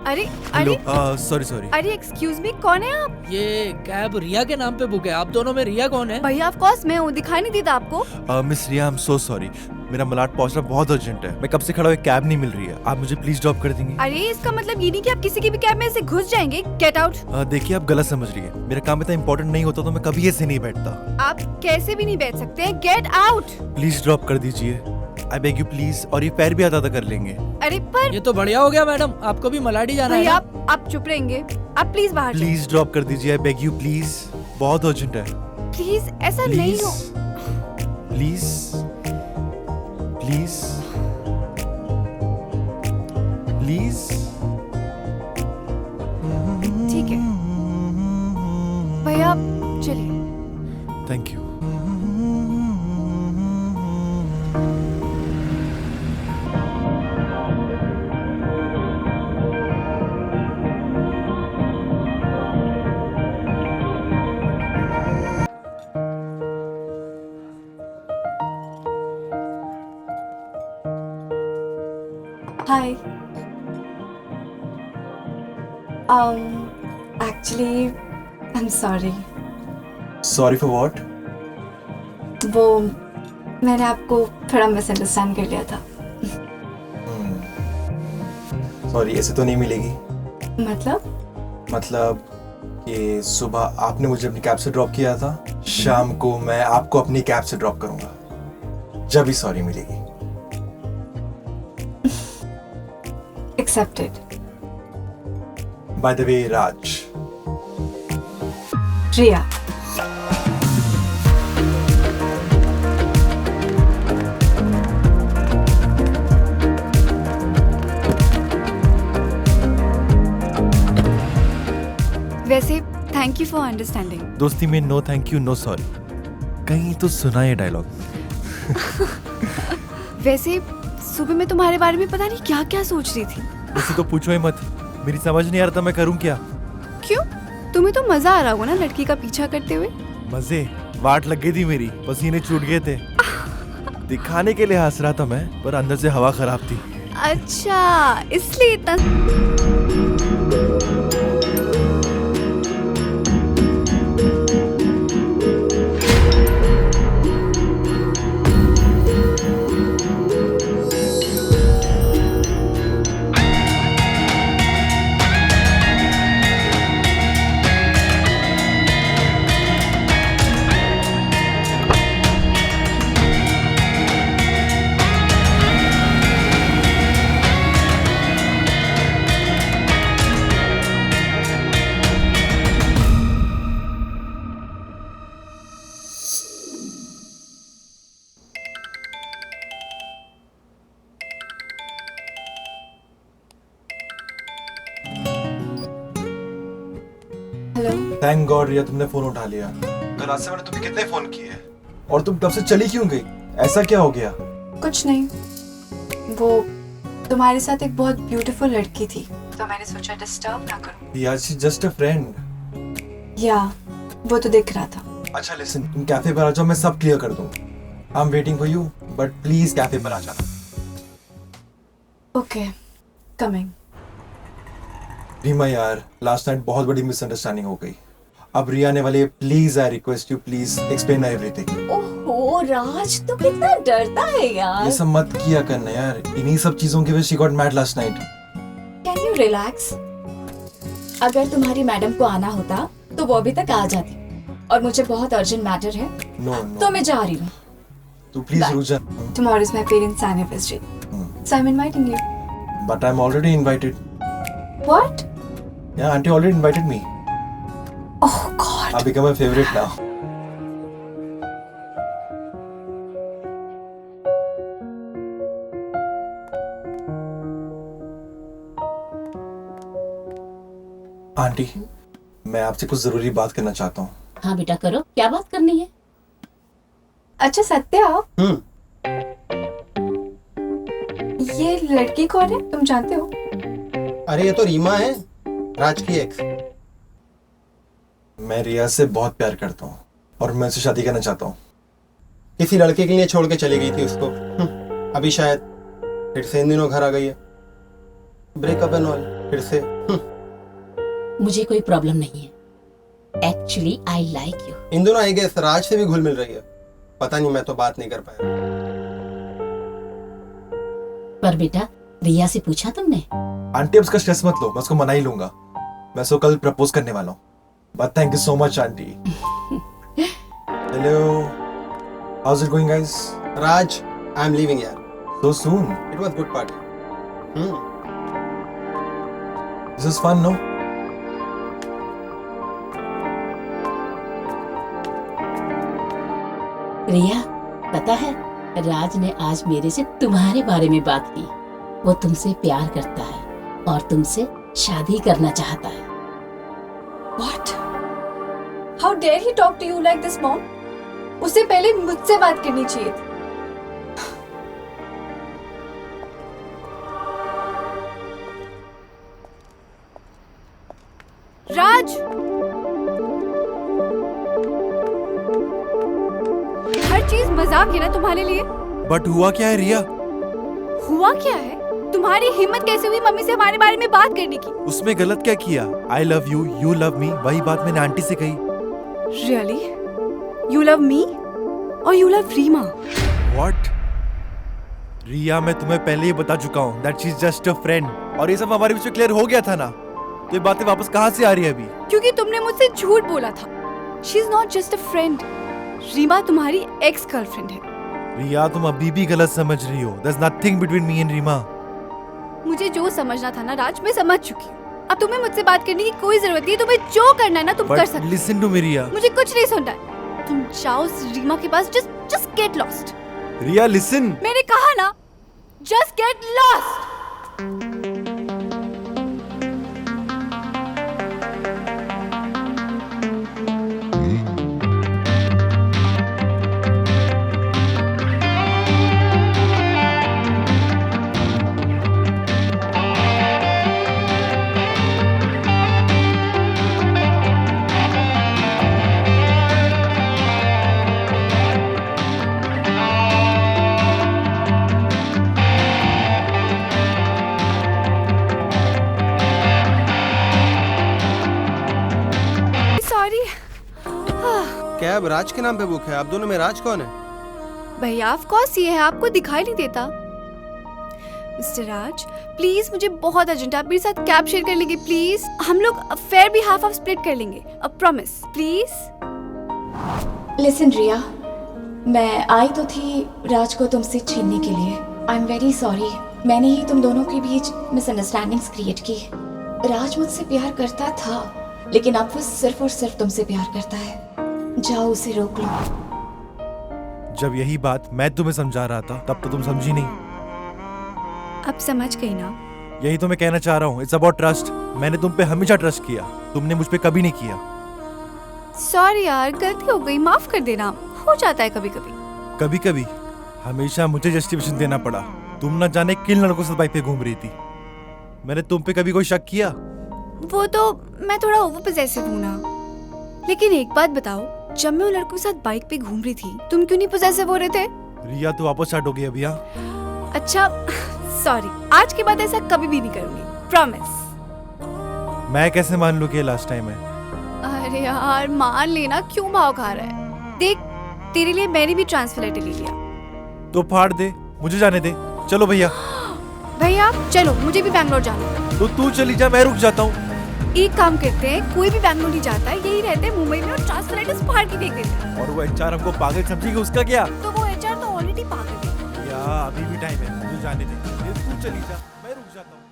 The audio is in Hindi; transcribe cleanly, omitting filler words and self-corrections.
अरे हेलो, अरे सॉरी। अरे एक्सक्यूज मी, कौन है आप? ये कैब रिया के नाम पे बुक है। आप दोनों में रिया कौन है? भैया ऑफ कोर्स मैं हूँ, दिखाई नहीं देता आपको? Miss Riya, I am so sorry. मेरा मलाड पहुंचना बहुत अर्जेंट है। मैं कब से खड़ा हुआ, कैब नहीं मिल रही है। आप मुझे प्लीज ड्रॉप कर देंगे? अरे इसका मतलब ये नहीं कि आप किसी की भी कैब में से घुस जाएंगे। Get out. देखिए, आप गलत समझ रही है। मेरा काम इतना इंपॉर्टेंट नहीं होता तो मैं कभी ऐसे नहीं बैठता। आप कैसे भी नहीं बैठ सकते हैं। Get out. प्लीज ड्रॉप कर दीजिए, आई बेग यू प्लीज। और ये पैर भी आधा आधा कर लेंगे। अरे पर ये तो बढ़िया हो गया मैडम, आपको भी मलाडी जाना है भैया ना? आप चुप रहेंगे? आप प्लीज बाहर जाइए। प्लीज ड्रॉप कर दीजिए, आई बेग यू प्लीज। बहुत अर्जेंट है। प्लीज ऐसा नहीं हो। Please please please. ठीक है भैया, आप चलिए। Thank you. Hi. Actually, I'm sorry. Sorry for what? वो मैंने आपको थोड़ा मिसअंडरस्टैंड कर लिया था। सॉरी, ऐसे तो नहीं मिलेगी। मतलब कि सुबह आपने मुझे अपनी कैब से ड्रॉप किया था, शाम को मैं आपको अपनी कैब से ड्रॉप करूंगा। जब ही सॉरी मिलेगी। accepted. By the way, Raj. Riya. वैसे थैंक यू फॉर अंडरस्टैंडिंग। दोस्ती में no thank you no sorry. कहीं तो सुना ये डायलॉग। वैसे सुबह मैं तुम्हारे बारे में पता नहीं क्या क्या सोच रही थी। उसे तो पूछो ही मत। मेरी समझ नहीं आ रहा था मैं करूं क्या। क्यों? तुम्हें तो मजा आ रहा होगा ना लड़की का पीछा करते हुए। मजे? वाट लग गई थी मेरी, पसीने छूट गए थे। दिखाने के लिए हंस रहा था मैं, पर अंदर से हवा खराब थी। अच्छा, इसलिए इतना। हेलो। थैंक गॉड रिया, तुमने फोन उठा लिया। कल रात से मैंने तुम्हें कितने फोन किए हैं, और तुम तब से चली क्यों गई? ऐसा क्या हो गया? कुछ नहीं, वो तुम्हारे साथ एक बहुत ब्यूटीफुल लड़की थी तो मैंने सोचा डिस्टर्ब ना करूं। यार, शी जस्ट अ फ्रेंड। या वो तो दिख रहा था। अच्छा लिसन, तुम कैफे पर आ जाओ, मैं सब क्लियर कर दूं। I am waiting for you, but please cafe पर आ जाना। Okay, coming. रीमा यार, लास्ट नाइट बहुत बड़ी मिसअंडरस्टैंडिंग हो गई। अब रिया ने वाले, please I request you, please explain everything. ओहो राज, तू कितना डरता है यार। ये सब मत किया करना यार। इन्हीं सब चीजों की वजह से she got mad last night. Can you relax? अगर तुम्हारी मैडम को आना होता तो वो अभी तक आ जाती, और मुझे बहुत अर्जेंट मैटर है। नो तो मैं जा रही हूँ। तू प्लीज रुक जा। Tomorrow is my parents' anniversary, so I'm inviting you. But I am already invited. What? Yeah, auntie already invited me. Oh God. I've become a favorite now. Aunty, मैं आपसे कुछ जरूरी बात करना चाहता हूँ। हाँ बेटा करो, क्या बात करनी है? अच्छा सत्या, ये लड़की कौन है, तुम जानते हो? अरे ये तो रीमा है, राज की एक्स। मैं रिया से बहुत प्यार करता हूँ और मैं उससे शादी करना चाहता हूँ। किसी लड़के के लिए छोड़ के चली गई थी उसको। अभी शायद फिर से इन दिनों घर आ गई है। ब्रेकअप एंड ऑल फिर से। मुझे कोई प्रॉब्लम नहीं है। Actually I like you. इन दोनों आई गेस राज से भी घुल मिल रही है। पता नहीं, मैं तो बात नहीं कर पाया। पर बेटा, रिया से पूछा तुमने? आंटी अब उसका स्ट्रेस मत लो, मैं उसको मना ही लूंगा। मैं उसको कल प्रपोज करने वाला हूँ। But thank you so much aunty. Hello, how is it going guys? Raj, I am leaving यार। So soon? It was good party. This is fun, no? Riya, पता है राज ने आज मेरे से तुम्हारे बारे में बात की। वो तुमसे प्यार करता है और तुमसे शादी करना चाहता है। What? How dare he talk to you like this, mom? उसे पहले मुझसे बात करनी चाहिए थी। राज, हर चीज मजाक है ना तुम्हारे लिए? बट हुआ क्या है रिया? हुआ क्या है? तुम्हारी हिम्मत कैसे हुई मम्मी से हमारे बारे में बात करने की? उसमें गलत क्या किया? I love you, you love me, वही बात मैंने आंटी से कही। Really? You love me? और you love रीमा? What? रिया, मैं तुम्हें पहले ही बता चुका हूँ that she's just a friend। और ये सब हमारे बीच में क्लियर हो गया था ना, तो ये बातें वापस कहाँ से आ रही है अभी? क्योंकि तुमने मुझसे झूठ बोला था। She is not just a friend. Reema तुम्हारी एक्स गर्लफ्रेंड है। रिया, तुम अभी भी गलत समझ रही हो। There's nothing between me and Reema. मुझे जो समझना था ना राज, मैं समझ चुकी हूँ। अब तुम्हें मुझसे बात करने की कोई जरूरत नहीं है। तुम्हें जो करना है ना तुम कर सकते हो। Listen to me, रिया। मुझे कुछ नहीं सुनना है। तुम जाओ उस रीमा के पास। just get lost। रिया, listen। मैंने कहा ना, just get lost। Sorry. Cab Raj के नाम पे बुक है। आप दोनों में राज कौन है? भैया ऑफ कोर्स ये है, आपको दिखाई नहीं देता? मिस्टर राज, प्लीज मुझे बहुत अर्जेंट है। आप मेरे साथ कैब शेयर कर लेंगे प्लीज? हम लोग फेयर भी हाफ स्प्लिट कर लेंगे। A promise please. लिसन रिया, मैं आई तो थी राज को तुमसे छीनने के लिए। I am very sorry. मैंने ही तुम दोनों के बीच मिसअंडरस्टैंडिंग्स क्रिएट की। राज मुझसे प्यार करता था, लेकिन अब वो सिर्फ और सिर्फ तुमसे प्यार करता है। जाओ उसे रोक लो। जब यही बात मैं तुम्हें समझा रहा था, तब तो तुम समझी नहीं। अब समझ गई ना? यही तो मैं कहना चाह रहा हूँ। It's about trust. मैंने तुम पे हमेशा ट्रस्ट किया, तुमने मुझ पे कभी नहीं किया। सॉरी यार, गलती हो गई, माफ कर देना। हो जाता है कभी कभी। कभी कभी हमेशा मुझे जस्टिफिकेशन देना पड़ा। तुम न जाने किन लड़कों से बाइक पे घूम रही थी। मैंने तुम पे कभी कोई शक किया? वो तो मैं थोड़ा ओवर पोजेसिव हूँ ना। लेकिन एक बात बताओ, जब मैं उन लड़कों के साथ बाइक पे घूम रही थी, तुम क्यों नहीं पोजेसिव हो रहे थे? रिया, तो वापस स्टार्ट हो गई अभी? हाँ, अच्छा सॉरी, आज के बाद ऐसा कभी भी नहीं करूंगी, प्रॉमिस। मैं कैसे मान लूं कि लास्ट टाइम है? अरे यार मान लेना, क्यों भाव खा रहा है? देख, तेरे लिए मैंने भी ट्रांसफर लेटर ले लिया। तो फाड़ दे, मुझे जाने दे। चलो भैया। भैया चलो, मुझे भी बैंगलोर जाना है। तो तू चली जा, मैं रुक जाता हूँ। एक काम करते हैं, कोई भी बैंगलोर नहीं जाता है, यही रहते हैं मुंबई में और ट्रांसफर लेटर फाड़ के फेंक देते हैं। और वो एचआर हमको पागल समझेगी, उसका क्या? तो वो एचआर तो ऑलरेडी पागल है। या अभी भी टाइम है, मुझे जाने दे। तू चली जा, मैं रुक जाता हूँ।